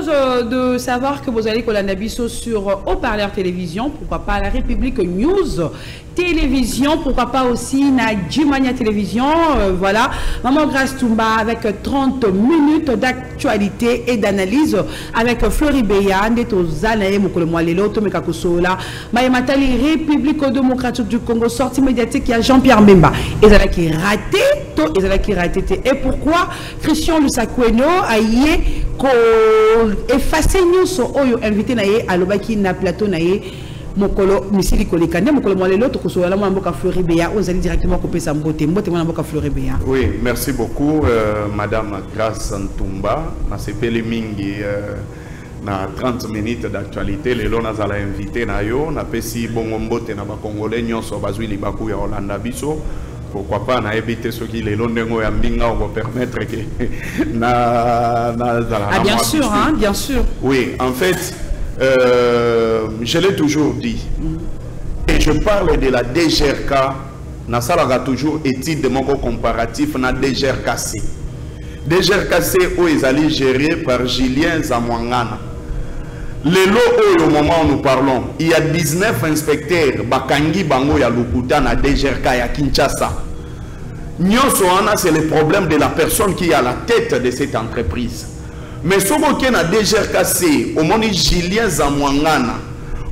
de savoir que vous allez Kolanabiso sur Haut-Parleur Télévision, pourquoi pas la République News Télévision, pourquoi pas aussi na Djimania Télévision, voilà. Maman Grace Toumba avec 30 minutes d'actualité et d'analyse avec Floribeya, Neto Zanae, Mokole Mwalelo, Tomeka Kosola, Maïmatali, République démocratique du Congo, sortie médiatique, il y a Jean-Pierre Mbemba. Et ça qui raté, et pourquoi Christian Lusakweno a yé ko effacer nous so oyo invité naé à l'obaki na plateau naé mokolo misili kolekande mokolo mwalelo to kosola mo mboka Floribeya on allait directement couper sa mbote mo mboka Floribeya. Oui, merci beaucoup madame Grace Ntumba na sepeli mingi na 30 minutes d'actualité lelo nazala invité na yo na pesi bongo mbote na ba congolais nyonso bazwi libaku ya Olanda biso. Pourquoi pas na éviter ce qui les londengo ya mbinga on permettre que ah bien sûr hein, bien sûr. Oui, en fait je l'ai toujours dit et je parle de la DGRK na salaga toujours étude de mon comparatif na DGRKC. DGRKC où ils allaient gérer par Julien Zamwangana. Le lot au moment où nous parlons, il y a 19 inspecteurs Bakangi Bango ya Lukuta na DGRK ya Kinshasa. Nyonsoana, c'est le problème de la personne qui est à la tête de cette entreprise. Mais ce qui est na DGRKC, au moment où Julien Zamwangana,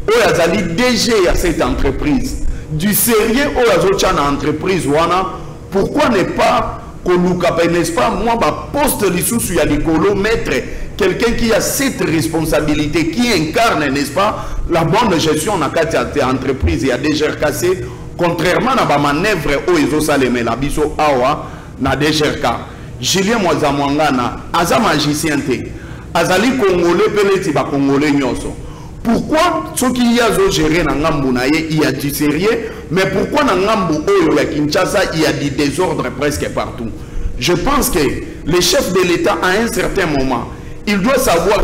où il y a DG à cette entreprise, du sérieux où il y a une entreprise, pourquoi ne pas n'est-ce pas moi poste l'issue il y a des colos mettre quelqu'un qui a cette responsabilité qui incarne n'est-ce pas la bonne gestion dans la entreprise et a déjà cassé contrairement à la manœuvre où ils ont salémé la biso awa na DGRK Julien Mwangana aza magicien te azali congolais peleti ba congolais nyonso. Pourquoi ceux qui y a géré dans Ngambu il y a du sérieux, mais pourquoi dans Ngambu Oyo à Kinshasa il y a du désordre presque partout? Je pense que le chef de l'État à un certain moment, il doit savoir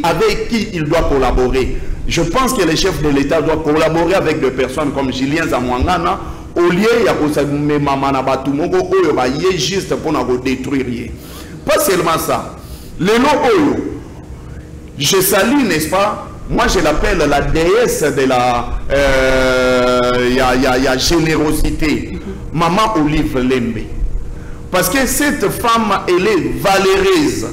avec qui il doit collaborer. Je pense que le chef de l'État doit collaborer avec des personnes comme Julien Zamwangana au lieu de Mamana Batumogo Oyo juste pour nous détruire. Pas seulement ça. Le nom Oyo, je salue, n'est-ce pas? Moi, je l'appelle la déesse de la générosité. Maman Olive Lembe. Parce que cette femme, elle est valéreuse.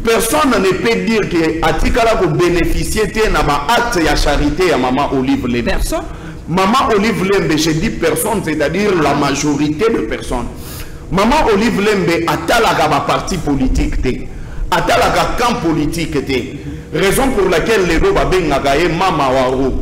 Personne ne peut dire que Atikala peut bénéficier d'un acte de charité à Maman Olive Lembe. Personne. Maman Olive Lembe, je dis personne, c'est-à-dire la majorité de personnes. Maman Olive Lembe a talaka parti politique, a talaka camp politique. Raison pour laquelle les roba bengagaye mama waro.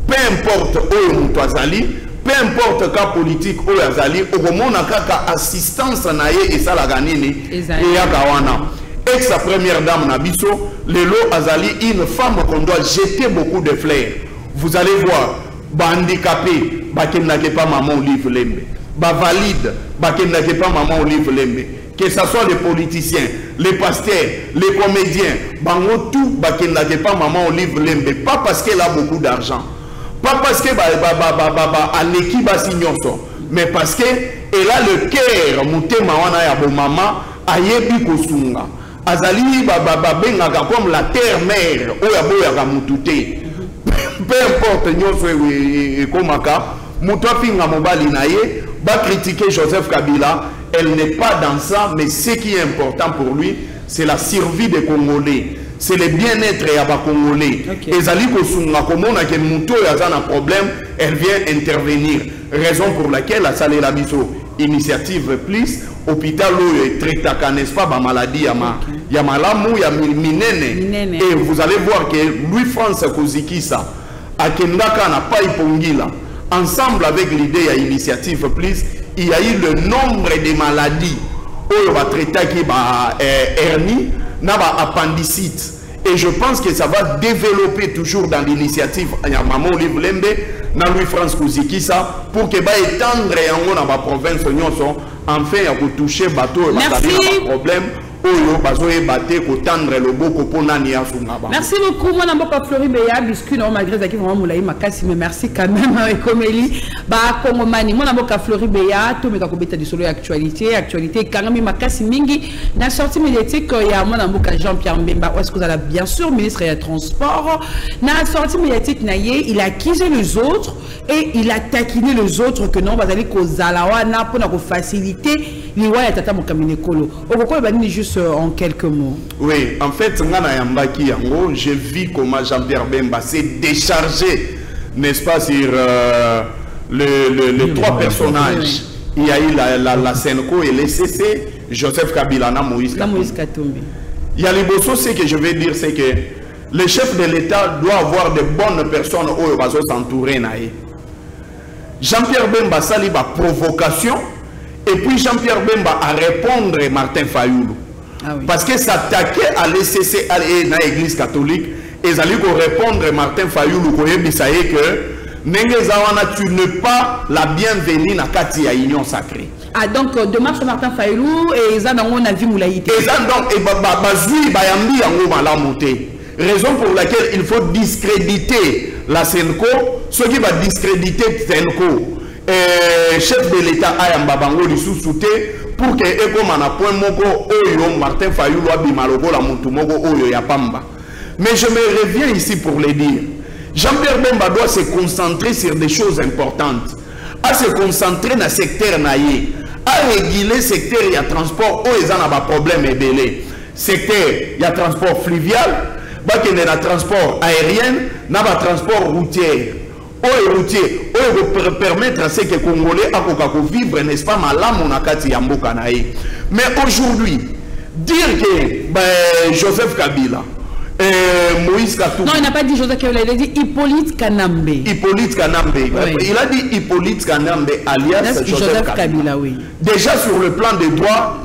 Peu importe où nous azali, peu importe cas politique où azali, au moment kaka assistance naye et ça la ganini et yakawana. Ex première dame Nabiso, Lelo azali une femme qu'on doit jeter beaucoup de fleurs. Vous allez voir, ba handicapé, ba kenake pas maman Olive Lembe, ba valide, ba kenake pas maman Olive Lembe. Que ce soit les politiciens, les pasteurs, les comédiens, bango tout bakendake pas maman Olive Lembe, pas parce qu'elle a beaucoup d'argent, pas parce que aleki basi nyonso, mais parce que elle a le cœur mutema wana ya bo mama ayebi kosunga. Azali bengaka comme la terre mère oya boya mutute. Peu importe nyonso e komaka, muto finga mobali na ye ba critiquer Joseph Kabila. Elle n'est pas dans ça, mais ce qui est important pour lui, c'est la survie des Congolais. C'est le bien-être des Congolais. Et Zali Kosunga, comme on a un problème, elle vient intervenir. Raison pour laquelle la salle la biso initiative plus hôpital est traité, n'est-ce pas, maladie, il y a malamou, il y a minene. Et vous allez voir que Louis-France Kozikisa, à Kendaka n'a pas ipongila. Ensemble avec l'idée à initiative plus, il y a eu le nombre de maladies où on va traiter qui hernie, appendicite. Et je pense que ça va développer toujours dans l'initiative Maman Olive Lembe, dans Louis-France Kouzikisa, pour que va étendre dans la province enfin à toucher bateau et problème oyo bazoye baté ko tendre le boko pour nani ya sungaba. Merci beaucoup mon amboka Flori Beya biscuit non malgré ça qui vraiment moulaï makasi mais merci quand même Ekomeli ba Kongomani mon amboka Flori Beya to meka ko beta di solo actualité kangami makasi mingi na sortie médiatique ya mon amboka Jean-Pierre Mbemba est-ce que vous allez bien sûr ministre des transports na sortie médiatique naie il a accusé les autres et il a taquiné les autres que non bazali ko zalawa na pour na ko faciliter liwa ya tata mokamine kolo okoko ba ni juste en quelques mots. Oui, en fait, j'ai vu comment Jean-Pierre Bemba s'est déchargé, n'est-ce pas, sur les trois personnages. Il y a eu la Senko et l'ECC, Joseph Kabila, Moïse Katumbi. Il y a les bossos, ce que je vais dire, c'est que le chef de l'État doit avoir de bonnes personnes où il va s'entourer. Jean-Pierre Bemba sali ba provocation et puis Jean-Pierre Bemba a répondre Martin Fayoulou. Ah oui. Parce que s'attaquer à l'ECC et à l'église catholique, ils allaient répondre Martin Fayoulou que tu n'es pas la bienvenue dans la union sacrée. Ah donc démarche Martin Fayoulou et ils ont un vie moulaïté. Ils ont donc raison pour laquelle il faut discréditer la Senko, ce qui va discréditer Senko. Chef de l'État Ayamba Bango du sous-souté pour que Ekomana point moko oyo Martin Fayoulou abimalogo la montumogo oyo ya pamba. Mais je me reviens ici pour le dire. Jean-Pierre Bemba doit se concentrer sur des choses importantes. À se concentrer dans le secteur naïe. À réguler le secteur il y a transport où ils ont un problème et belé. Secteur il y a transport fluvial, il y a transport aérien, il y a transport routier. Routier, pour permettre à ce que les Congolais puissent vivre, n'est-ce pas, mais aujourd'hui, dire que Joseph Kabila, Moïse Katumbi... Non, il n'a pas dit Joseph Kabila, il a dit Hippolyte Kanambe. Hippolyte Kanambe. Oui. Il a dit Hippolyte Kanambe, alias Joseph Kabila. Oui. Déjà sur le plan des droits,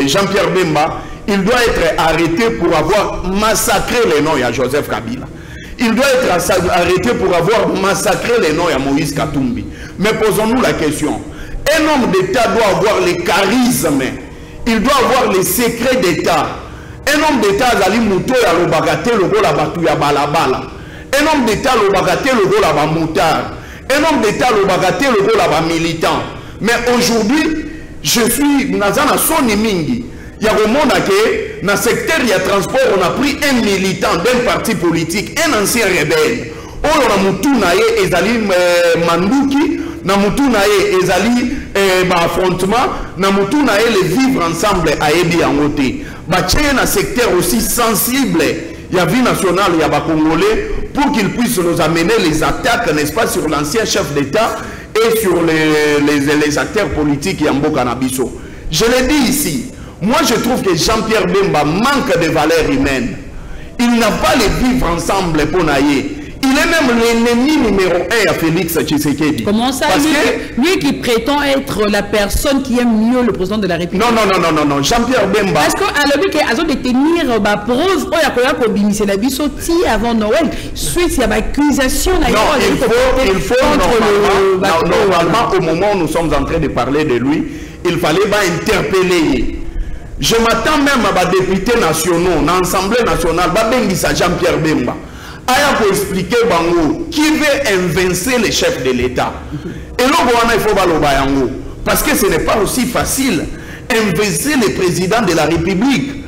Jean-Pierre Bemba, il doit être arrêté pour avoir massacré les noms de Joseph Kabila. Il doit être arrêté pour avoir massacré les noms de Moïse Katumbi. Mais posons-nous la question. Un homme d'État doit avoir les charismes. Il doit avoir les secrets d'État. Un homme d'État, Zali Mouto, ya lo bagate, le go la batu ya balabala. Un homme d'État, le bagate, le go la ba moutard. Un homme d'État, le bagate, le go la ba militant. Mais aujourd'hui, je suis dans un soni mingi. Il y a au monde que dans le secteur il y a transport, on a pris un militant d'un parti politique, un ancien rebelle. On a Moutunaye Ezali Manduki, na Moutunaye Ezali affrontement, na Moutunaye les vivre ensemble à Ebi Angote. Bacheye un secteur aussi sensible, il y a vie nationale, il y a Congolais, pour qu'ils puissent nous amener les attaques, n'est-ce pas, sur l'ancien chef d'État et sur les acteurs politiques Yambo Kanabiso. Je l'ai dit ici. Moi, je trouve que Jean-Pierre Bemba manque de valeurs humaines. Il n'a pas les vivre ensemble pour naïe. Il est même l'ennemi numéro 1 à Félix Tshisekedi. Comment ça, lui qui prétend être la personne qui aime mieux le président de la République? Non. Jean-Pierre Bemba. Parce qu'à l'objet qu'il a de tenir ma preuve, il a dit avant Noël. Suite, il y a une accusation. Non, il faut normalement, au moment où nous sommes en train de parler de lui, il fallait interpeller. Je m'attends même à des députés nationaux, dans l'Assemblée nationale, Jean-Pierre Bemba. Aya pour expliquer Bango qui veut invincer les chefs de l'État. Et là, il faut balobayango. Parce que ce n'est pas aussi facile invincer le président de la République.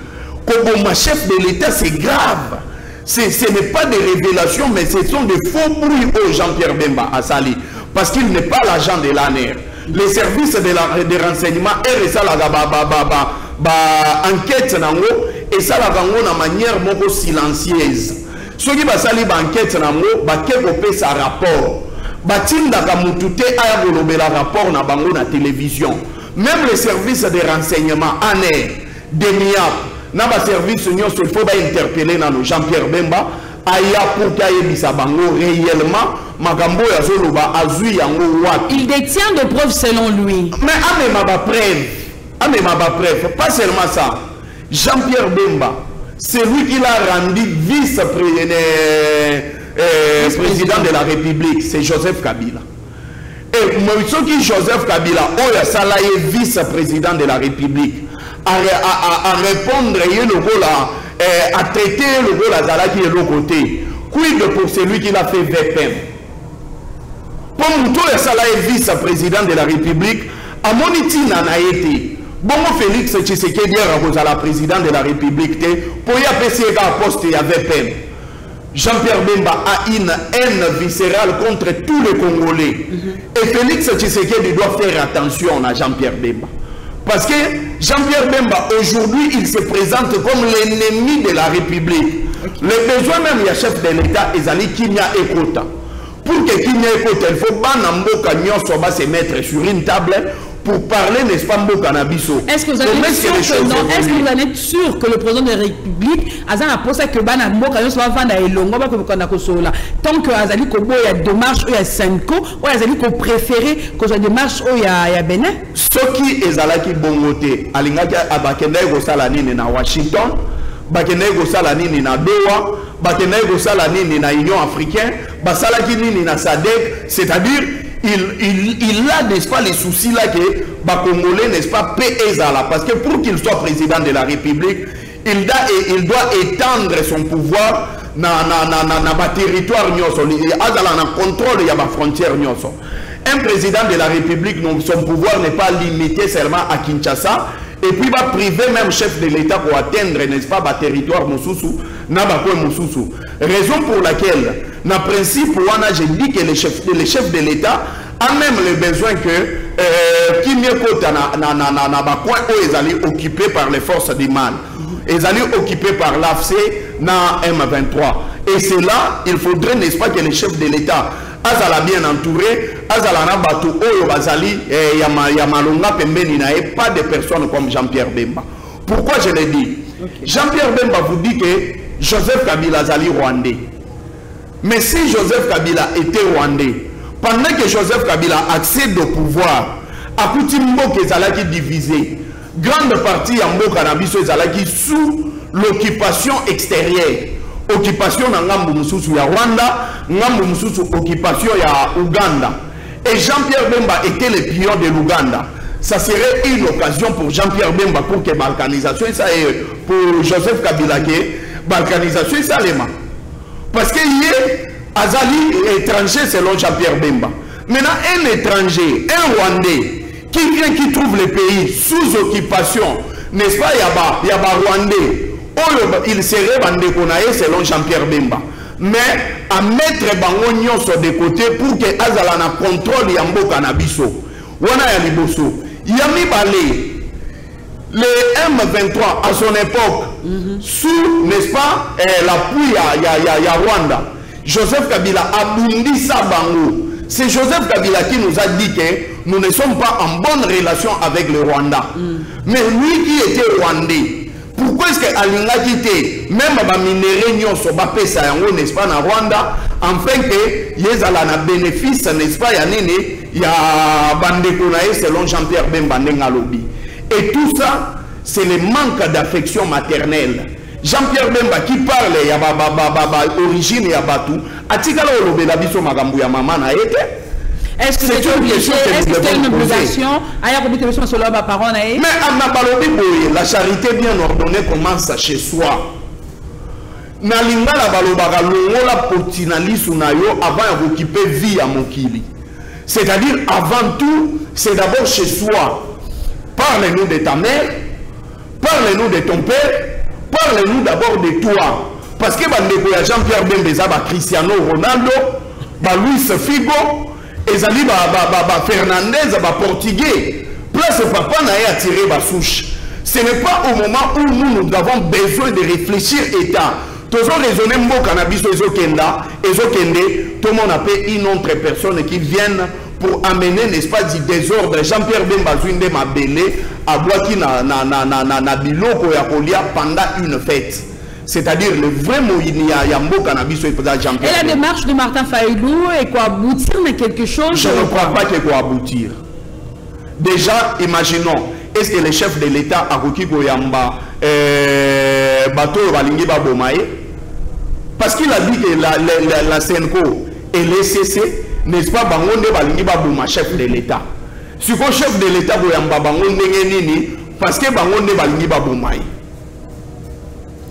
Comme chef de l'État, c'est grave. Ce n'est pas des révélations, mais ce sont des faux bruits au Jean-Pierre Bemba à Sali. Parce qu'il n'est pas l'agent de l'ANER. Les services de renseignement, RSA, enquête et ça la manière moko silencieuse. Ceux qui va sali enquête ba kekope sa rapport. Batinda ka mutute aya bolobela rapport na bango na télévision. Même les services de renseignement ANER, DENIAP, na ba service union il faut interpeller na Jean-Pierre Bemba aya pour kayebisa bango réellement makambo ya zoloba azui yango wapi. Il détient de preuves selon lui. Mais amema ba preuve, pas seulement ça. Jean-Pierre Bemba, c'est lui qui l'a rendu vice-président de la République, c'est Joseph Kabila. Et Joseph Kabila, Oya Salaye, vice-président de la République, à répondre à traiter le rôle Azala qui est de l'autre côté. Quid pour celui qui l'a fait VPM? Pour Mouto Sala est vice-président de la République, à Monitina n'a été. Bon, Félix Tshisekedi est la président de la République. Pour y appeler un poste à VPM. Jean-Pierre Bemba a une haine viscérale contre tous les Congolais. Et Félix Tshisekedi doit faire attention à Jean-Pierre Bemba. Parce que Jean-Pierre Bemba, aujourd'hui, il se présente comme l'ennemi de la République. Le besoin même, il y a chef de l'État, Ezali Kimia Ekota. Pour que Kimia Ekota, il faut que se mettre sur une table pour parler, n'est-ce pas, Mboka-Nabiso. Est-ce que vous êtes sûr que le président de la République a posé que Bana Mboka-Nabiso va vendre à Elongo, tant que Azali Kobo, il y a démarche, il y a Senko, ou Azali Kobo préféré que la démarche, il y a Bénin? Ce qui est Zalaki Bongote, Alingaki Abakenda Gosalanine na Washington, Bakenda Gosalanine na Doha, Bakenda Gosalanine na Union africaine, Basalaki Nini na SADC, c'est-à-dire il a, n'est-ce pas, les soucis là que Congolais, n'est-ce pas, Ezala, parce que pour qu'il soit président de la République, il doit étendre son pouvoir dans territoire nyoso, Azala na contrôle de la frontière nyoso. Un président de la République, son pouvoir n'est pas limité seulement à Kinshasa, et puis va priver même chef de l'État pour atteindre, n'est-ce pas, territoire Moussousou, Moussousou. Raison pour laquelle, dans le principe, je dis que les chefs de l'État a même le besoin que Kimyekota na coin où ils allaient occupés par les forces du mal. Ils allaient occupés par l'AFC na M23. Et c'est là, il faudrait, n'est-ce pas, que les chefs de l'État Azala bien entouré, Azala na batu oyo bazali Yamalonga pembeni na pas de personnes comme Jean-Pierre Bemba. Pourquoi je l'ai dit? Jean-Pierre Bemba vous dit que Joseph Kabila Azali rwandais. Mais si Joseph Kabila était rwandais, pendant que Joseph Kabila accède au pouvoir, à Koutimbo Kezalaki divisé, grande partie en Mboka Nabiso Ezalaki sous l'occupation extérieure. Occupation na ngambu mususu ya Rwanda, ngambu mususu occupation ya Ouganda. Et Jean-Pierre Bemba était le pion de l'Ouganda. Ça serait une occasion pour Jean-Pierre Bemba pour que balkanisation, ça est pour Joseph Kabila que balkanisation, ça l'est. Parce qu'il est Azali étranger selon Jean-Pierre Bemba. Maintenant, un étranger, un Rwandais, qui vient, qui trouve le pays sous occupation, n'est-ce pas, il y a Rwandais. Il serait bandé selon Jean-Pierre Bemba. Mais à mettre Bangonio sur des côtés pour que Azalana contrôle Yamboka Nabiso. Wana ya liboso. Yami Balé. Le M23 à son époque, sous, n'est-ce pas, l'appui à Rwanda. Joseph Kabila a bundi sa bango. C'est Joseph Kabila qui nous a dit que nous ne sommes pas en bonne relation avec le Rwanda. Mais lui qui était rwandais, pourquoi est-ce que Alinga quitté même les minéraux nyonso bapé ça n'est-ce pas na Rwanda afin que yezala na bénéfice, n'est-ce pas, ya nini ya bandeko na selon Jean-Pierre Bemba Ngalobi. Et tout ça c'est le manque d'affection maternelle. Jean-Pierre Bemba qui parle ya origine ya batu atikala olobela biso makambo ya mama na ete. Est-ce que c'est obligé? Est-ce que c'est une obligation? Mais la charité bien ordonnée commence chez soi. Nalinga la balobaka longola potinali sunayo avant d'occuper vie à Mokili. C'est-à-dire avant tout, c'est d'abord chez soi. Parle-nous de ta mère, parle-nous de ton père, parle-nous d'abord de toi. Parce que Jean-Pierre Bemba, Cristiano Ronaldo, Luis Figo, Ezali Fernandez, portugais, place papa n'a attiré ma souche. Ce n'est pas au moment où nous avons besoin de réfléchir état. Tous raisonner mot cannabis ezokenda, tout le monde appelle une autre personne qui viennent pour amener, n'est-ce pas, du désordre. Jean-Pierre Bemba Zouinde m'a belé à Boaki na biloko ya kolia pendant une fête. C'est-à-dire le vrai Moïnia Yambo Cannabis Jean-Pierre. Et la démarche de Martin Faïlou est quoi aboutir, mais quelque chose? Je ne crois pas qu'il quoi aboutir. Déjà, imaginons, est-ce que le chef de l'État a requis Yamba bateau Balingi Babomae? Parce qu'il a dit que la Senko et l'ECC, n'est-ce pas, Bangonde Balingi Baboma, chef de l'État. Si le chef de l'État Yamba Bangonde Nini, parce que bango ne balingi babomai.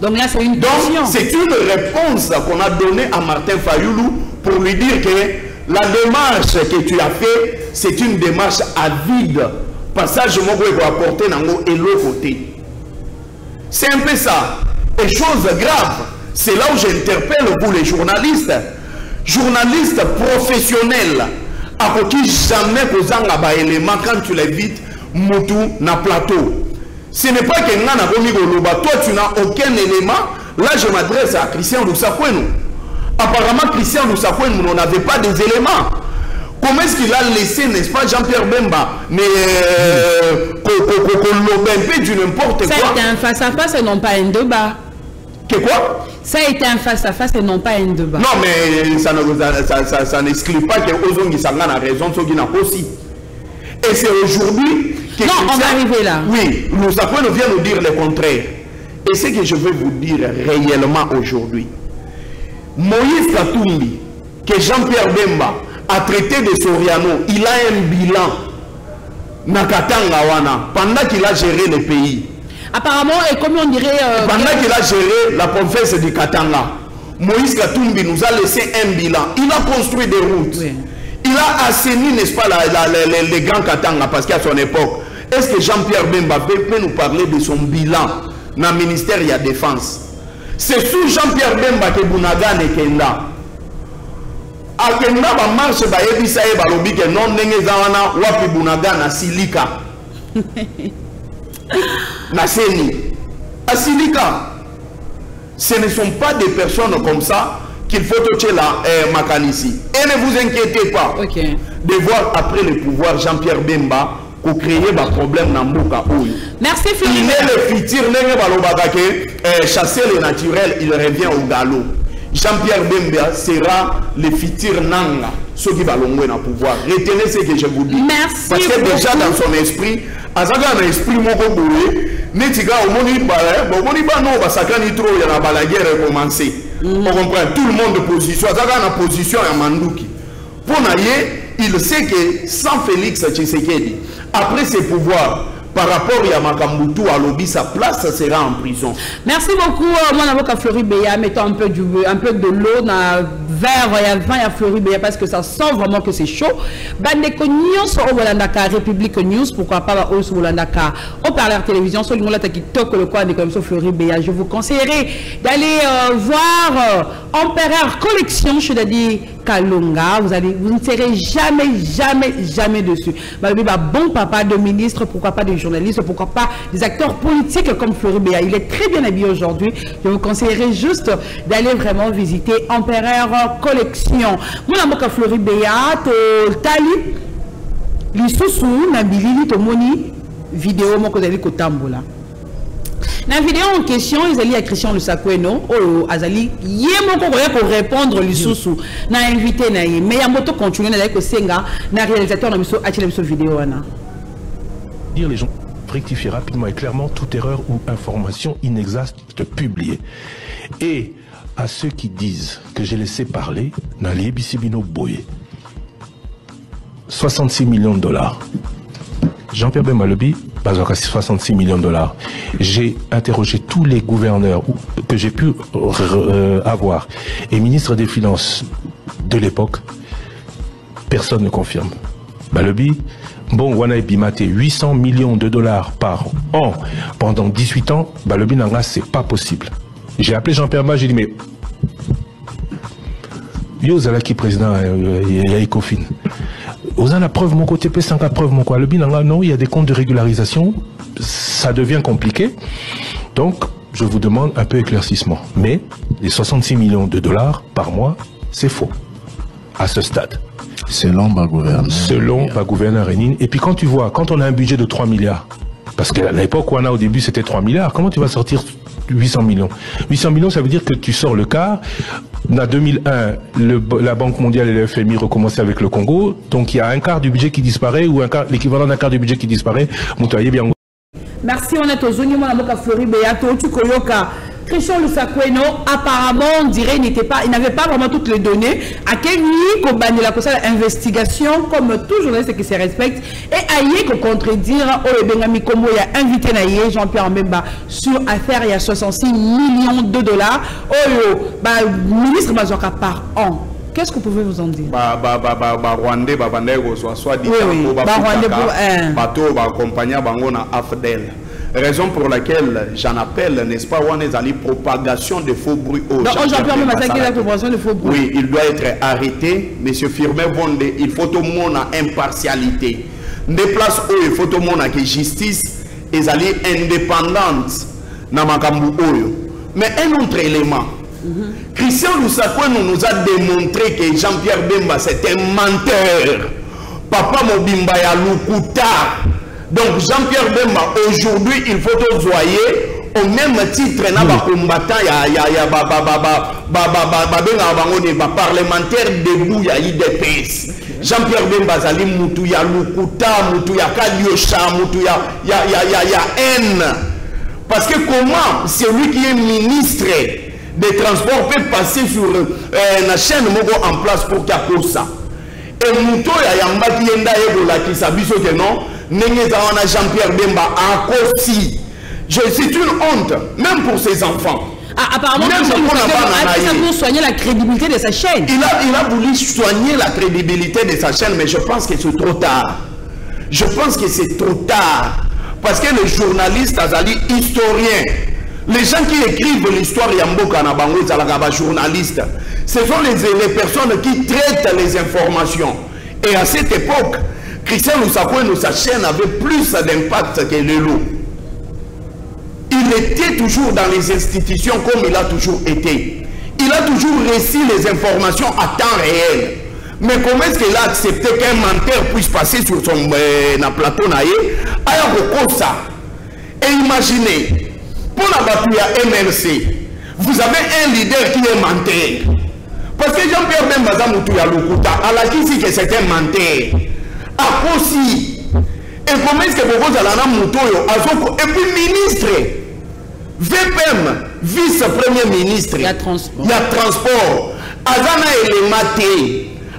Donc là, c'est une question. C'est une réponse qu'on a donnée à Martin Fayoulou pour lui dire que la démarche que tu as fait, c'est une démarche avide. Passage, moi, je vais apporter et l'autre côté. C'est un peu ça. Et chose grave, c'est là où j'interpelle vous les journalistes. Journalistes professionnels, à qui jamais posant ba élément quand tu l'évites, Moutou na plateau. Ce n'est pas que Nana Bomigoloba, toi tu n'as aucun élément. Là je m'adresse à Christian Lusakwenou. Apparemment Christian Lusakwenou n'avait pas des éléments. Comment est-ce qu'il a laissé, n'est-ce pas, Jean-Pierre Bemba, mais un peu du n'importe quoi. Ça a été un face-à-face et non pas un débat. Que quoi? Ça a été un face-à-face et non pas un débat. Non, mais ça n'exclut pas que Ozongi Sangana a raison, ce qui n'a pas aussi. Et c'est aujourd'hui que... Non, on va arriver là. Oui, nous vient nous dire le contraire. Et ce que je veux vous dire réellement aujourd'hui, Moïse Katumbi, que Jean-Pierre Bemba a traité de Soriano, il a un bilan Nakatanga Wana, pendant qu'il a géré le pays. Apparemment, et comme on dirait... pendant qu'il a géré la province du Katanga, Moïse Katumbi nous a laissé un bilan. Il a construit des routes. Oui. Il a assaini, n'est-ce pas, les grands Katanga, parce qu'à son époque, est-ce que Jean-Pierre Bemba peut nous parler de son bilan dans le ministère de la Défense? C'est sous Jean-Pierre Bemba que Bounaga n'est Kenda. A Kenda, ba marche, ba ebisa e ba lobi que non nenge zawana wapi Bounaga na Silika. Na Seni. À Silika. Ce ne sont pas des personnes comme ça qu'il faut toucher la Makanisi. Et ne vous inquiétez pas de voir après le pouvoir Jean-Pierre Bemba pour créer des problèmes dans Mboka Ouy. Merci Philippe. Il est le futur, chasser le naturel, il revient au galop. Jean-Pierre Bemba sera le futur Nanga, ceux qui vont le pouvoir. Retenez ce que je vous dis. Merci. Parce que déjà dans son esprit, à un esprit, Netiga au Moniba, non, parce que trop, il y a la guerre a commencé. On comprend tout le monde de position, à la position à Mandouki. Pour Naye, il sait que sans Félix Tshisekedi, après ses pouvoirs, par rapport à Makambutu à Lobi, sa place sera en prison. Merci beaucoup, mon avocat Fleury Béa. Mettons un peu de l'eau dans le verre, il y a 20 à Fleury Béa parce que ça sent vraiment que c'est chaud. Bandeko News au Wolandaka, République News, pourquoi pas au Wolandaka, au parleur télévision, sur le monde qui toque le coin de comme Fleury Béa. Je vous conseillerais d'aller voir Empereur Collection, je te dis Kalunga. Vous ne serez jamais dessus. Bon papa de ministre, pourquoi pas de journalistes, pourquoi pas des acteurs politiques comme Fleury Béa. Il est très bien habillé aujourd'hui. Je vous conseillerais juste d'aller vraiment visiter Empereur Collection. Mon amour Fleury Béa, Tali, Lissousou, Nabilili, Tomoni, vidéo, mon côté Kotambola. Dans la vidéo en question, ils allaient à Christian Lusakwenou, Azali, Yemoko pour répondre Lissousou. Na invité naïe, mais ya moto continue avec Senga, na réalisateur na miso achile miso vidéo ana. Dire les gens rectifier rapidement et clairement toute erreur ou information inexacte publiée. Et à ceux qui disent que j'ai laissé parler, dans les Bisibino Boye, 66 millions de dollars. Jean-Pierre Bemalobi, 66 millions de dollars. J'ai interrogé tous les gouverneurs que j'ai pu avoir et ministre des Finances de l'époque. Personne ne confirme. Balobi, bon, Wana Bimate, 800 millions de dollars par an pendant 18 ans. Balobi Nanga, c'est pas possible. J'ai appelé Jean-Pierre Bemba, j'ai dit, mais Yo Zalaki, président, il y a Ecofin. Vous avez la preuve, mon côté P5, la preuve, mon quoi. Le bilan, non, il y a des comptes de régularisation. Ça devient compliqué. Donc, je vous demande un peu éclaircissement. Mais, les 66 millions de dollars par mois, c'est faux. À ce stade. Selon ma gouverneur. Selon ma gouverneur Rénine. Et puis, quand tu vois, quand on a un budget de 3 milliards, parce qu'à l'époque où on a au début, c'était 3 milliards, comment tu vas sortir 800 millions? 800 millions, ça veut dire que tu sors le quart. En 2001, la Banque mondiale et le FMI recommençaient avec le Congo. Donc il y a un quart du budget qui disparaît ou l'équivalent d'un quart du budget qui disparaît. Merci, on est aux Oignon, on a Fleury Béa, tu koyoka. Christian Lusakweno, apparemment, on dirait, il n'avait pas vraiment toutes les données. À quel niveau qu'on banne l'investigation, comme tout journaliste qui se respecte, et aïe qu'on contredire, Benami Komo, il y a invité Naïe, Jean-Pierre Mbemba, sur affaire, il y a 66 millions de dollars. Ministre Mazoka par an. Qu'est-ce que vous pouvez vous en dire? Rwandais, soit dit, AFDEL. Raison pour laquelle j'en appelle, n'est-ce pas, on est allé propagation de faux bruits au oui, il doit être arrêté. Monsieur Firmin Bonde, il faut tout le monde à impartialité. Des places où il faut tout le monde à justice et aller indépendante dans Makambu Oyo. Mais un autre élément, Christian Lusakweno nous a démontré que Jean-Pierre Bemba c'est un menteur. Papa Mobimba ya Lukuta. Donc Jean-Pierre Bemba, aujourd'hui, il faut te voyer au même titre, na ba combattant parlementaire debout ya IDPS. Jean-Pierre Bemba zali mutu ya Lukuta, mutu ya Kaliosha, mutu ya haine. Parce que comment celui qui est ministre des transports peut passer sur la chaîne Mogo en place pour qu'il y ait ça. Et mutu ya yamba qui yenda ebola qui s'abisso que non. Jean-Pierre Bemba a aussi. C'est une honte, même pour ses enfants. Apparemment, pour soigner la crédibilité de sa chaîne. Il a voulu soigner la crédibilité de sa chaîne, mais je pense que c'est trop tard. Je pense que c'est trop tard. Parce que les journalistes, les historiens, les gens qui écrivent l'histoire Yamboka Nabango, journalistes, ce sont les personnes qui traitent les informations. Et à cette époque, Christian Lusakweno, sa chaîne avait plus d'impact que Lelo. Il était toujours dans les institutions comme il a toujours été. Il a toujours reçu les informations à temps réel. Mais comment est-ce qu'il a accepté qu'un menteur puisse passer sur son plateau naïe à ça? Et imaginez, pour la bataille à MLC, vous avez un leader qui est menteur. Parce que Jean-Pierre Bemba Moutuya Lukuta, à la qui dit que c'est un menteur. Aussi. Et comment est-ce que vous allez à Moutoyo, et puis ministre, VPM, vice-premier ministre, il y a transport, Azana et les matés,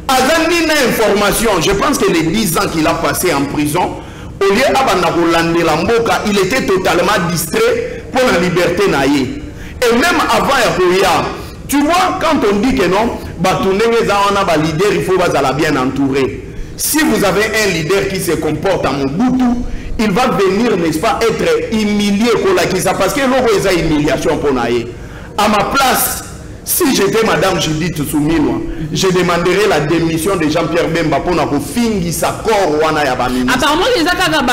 Azana information. Je pense que les 10 ans qu'il a passé en prison, au lieu de Lamboka, il était totalement distrait pour la liberté naïe. Et même avant Yakoya, tu vois, quand on dit que non, leader, il faut bien entourer. Si vous avez un leader qui se comporte à Mobutu, il va venir, n'est-ce pas, être humilié parce que l'on a une humiliation pour naïe. À ma place, si j'étais Madame Judith Souminoa, je demanderais la démission de Jean-Pierre Bemba pour finir sa corps. Apparemment, les accords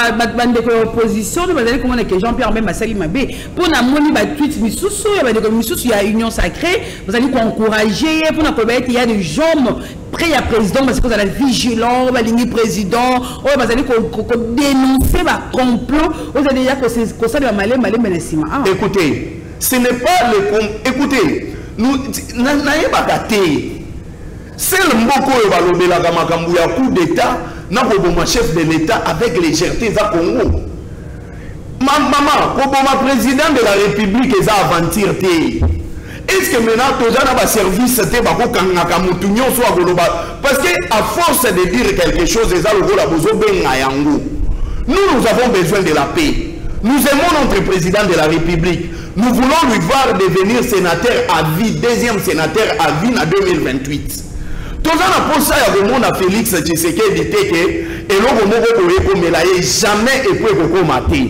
de l'opposition, comment est que Jean-Pierre Bemba Salimabé, pour la monnaie, tweet, il y a union sacrée, vous allez encourager, pour la probabilité, il y a des gens prêts à président, parce que vous allez vigilant, vous allez président, vous allez dénoncer le complot, vous allez dire que c'est ça de la malais. Écoutez, ce n'est pas le. Écoutez. Nous n'avons pas gâté. C'est le Mboko Evalobela Makambu ya coup d'État, n'a pas chef de l'État avec légèreté à Congo. Maman, comme président de la République, ils ont aventure. Est-ce que maintenant, tous les services parce qu'à force de dire quelque chose, nous avons besoin de la paix. Nous aimons notre président de la République. Nous voulons lui voir devenir sénateur à vie, deuxième sénateur à vie en 2028. Tout ça, pour ça, il y a Félix Tshisekedi et l'on jamais et pour mater.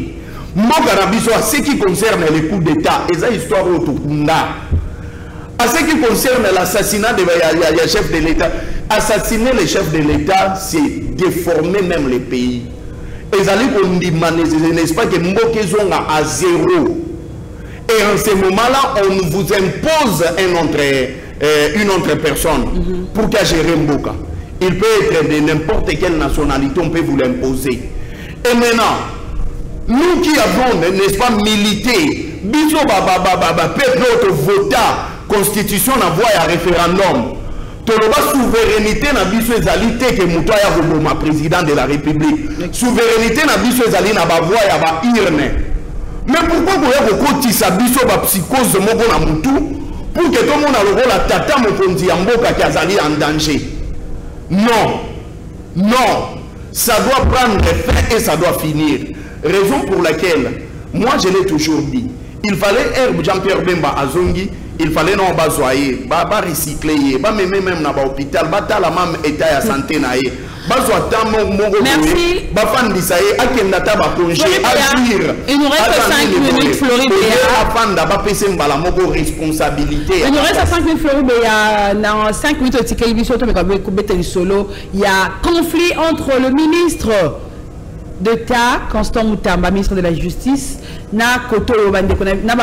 À ce qui concerne les coups d'État, et ça histoire au Tukunda. À ce qui concerne l'assassinat du chef de l'État, assassiner le chef de l'État, c'est déformer même les pays. Et ça n'est pas que Mbokezonga à zéro. Et en ce moment-là, on vous impose une autre personne pour qu'elle gère Mboka. Il peut être de n'importe quelle nationalité, on peut vous l'imposer. Et maintenant, nous qui avons, n'est-ce pas, milité, biso peuple vota constitution na voie à référendum. Toloba souveraineté na biso ezalité que muto ya boma président de la République. Souveraineté na biso ezali na ba voie ya ba irne. Mais pourquoi vous avez un sabiso ba psychose moko na mutu pour que tout le monde a le rôle à tata mokondi ya mboka qui azali en danger? Non. Non. Ça doit prendre fin et ça doit finir. Raison pour laquelle, moi je l'ai toujours dit, il fallait Herbe Jean-Pierre Bemba à Zongi, il fallait non bazoyer, ba recycler, ba même na ba hôpital, ba ta la même état de santé na ye. Merci. Il nous reste 5 minutes, Floride. Il nous reste 5 minutes, Floride. Dans 5 minutes, il y a conflit entre le ministre d'État, Constant Moutamba, ministre de la Justice, na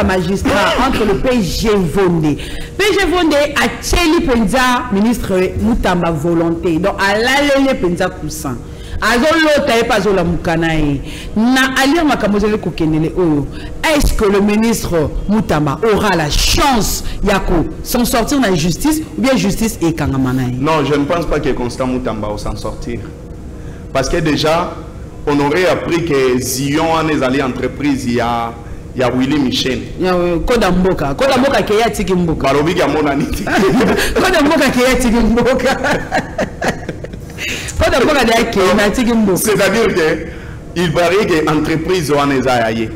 magistrat entre le PG Vondé. PG Vondé a Tcheli Penza, ministre Moutamba volonté. Donc, à l'allée Penza Koussan. Est-ce que le ministre Moutamba aura la chance Yako s'en sortir dans la justice ou bien justice et Kangamanaï? Non, je ne pense pas que Constant Moutamba va s'en sortir. Parce que déjà, on aurait appris que Zion a des alliés entreprises, il y a Willy Michel. Kodamboka qui est à Tikimboka. Balobi qui a mon anité. Kodamboka qui est à Tikimboka. C'est-à-dire qu'il paraît que l'entreprise a des alliés.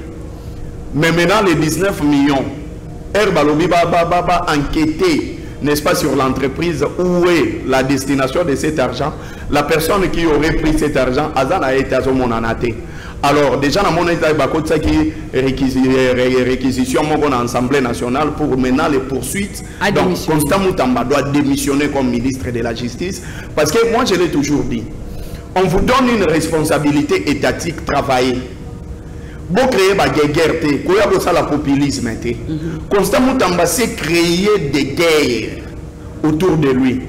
Mais maintenant, les 19 millions, Balobi va enquêter, n'est-ce pas, sur l'entreprise, où est la destination de cet argent. La personne qui aurait pris cet argent, Azana est à mon anaté. Alors, déjà, dans mon état, il y a réquisition dans l'Assemblée nationale pour maintenant les poursuites. Donc, Constant Moutamba doit démissionner comme ministre de la Justice. Parce que moi, je l'ai toujours dit, on vous donne une responsabilité étatique, travailler. Vous créez des guerres, vous avez le populisme. Constant Moutamba s'est créé des guerres autour de lui.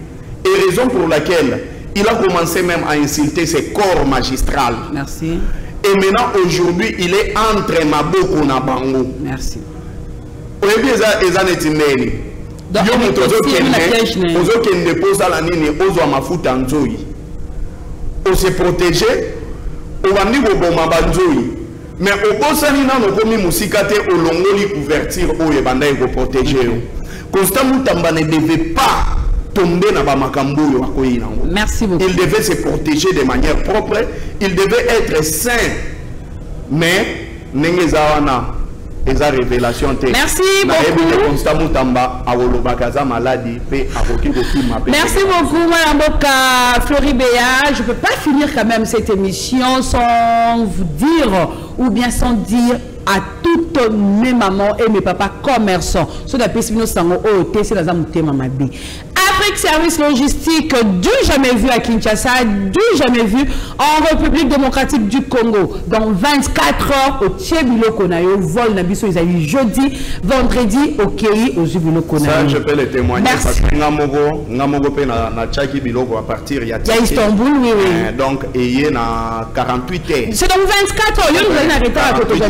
Et raison pour laquelle il a commencé même à insulter ses corps magistrales. Merci. Et maintenant, aujourd'hui, il est entre Maboko et Bango. Merci. Vous avez on se protéger, on va dire mais au Bosani, on a commis Moussikate au Longoli couverture où il va protéger. Constant Moutamba ne devait pas tomber dans la makambo. Merci beaucoup. Il devait se protéger de manière propre, il devait être sain. Mais, Nengezawana, et sa révélation. Merci beaucoup. Merci beaucoup, Mme Boka Floribéa. Je ne peux pas finir quand même cette émission sans vous dire, ou bien sans dire à toutes mes mamans et mes papas commerçants. Ce que nous avons c'est la Mamabi. Afrique Service Logistique, du jamais vu à Kinshasa, du jamais vu en République démocratique du Congo. Dans 24 heures au Tchébilo Konayo, vol Nabiso Isaïe jeudi, vendredi au Kéi au Jubilo Konayo. Ça, je peux le témoigner. Merci. Parce que Ngamogo pe na Tchaki Biloko à partir il y a Istanbul, oui, oui. Donc, il y a 48 heures. C'est dans 24 heures. Vous allez arrêter à côté de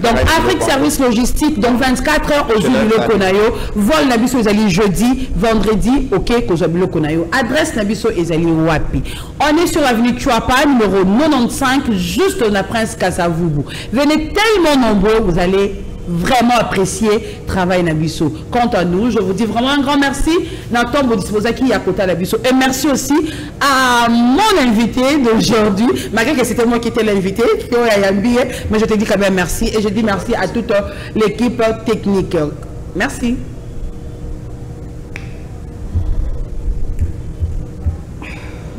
donc, Afrique Service Logistique, dans 24 heures au Jubilo Konayo, vol Nabiso Isaïe jeudi, vendredi. Ok, Kozabilo Konayo. Adresse Nabiso Ezali Wapi. On est sur l'avenue Chouapa, numéro 95, juste dans la Prince Kassavoubou. Venez tellement nombreux, vous allez vraiment apprécier travail Nabiso. Quant à nous, je vous dis vraiment un grand merci. Nathan Bodisposaki Yakota Nabiso. Et merci aussi à mon invité d'aujourd'hui, malgré que c'était moi qui étais l'invité, mais je te dis quand même merci. Et je dis merci à toute l'équipe technique. Merci.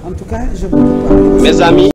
En tout cas, je vous dis pas. Mes amis.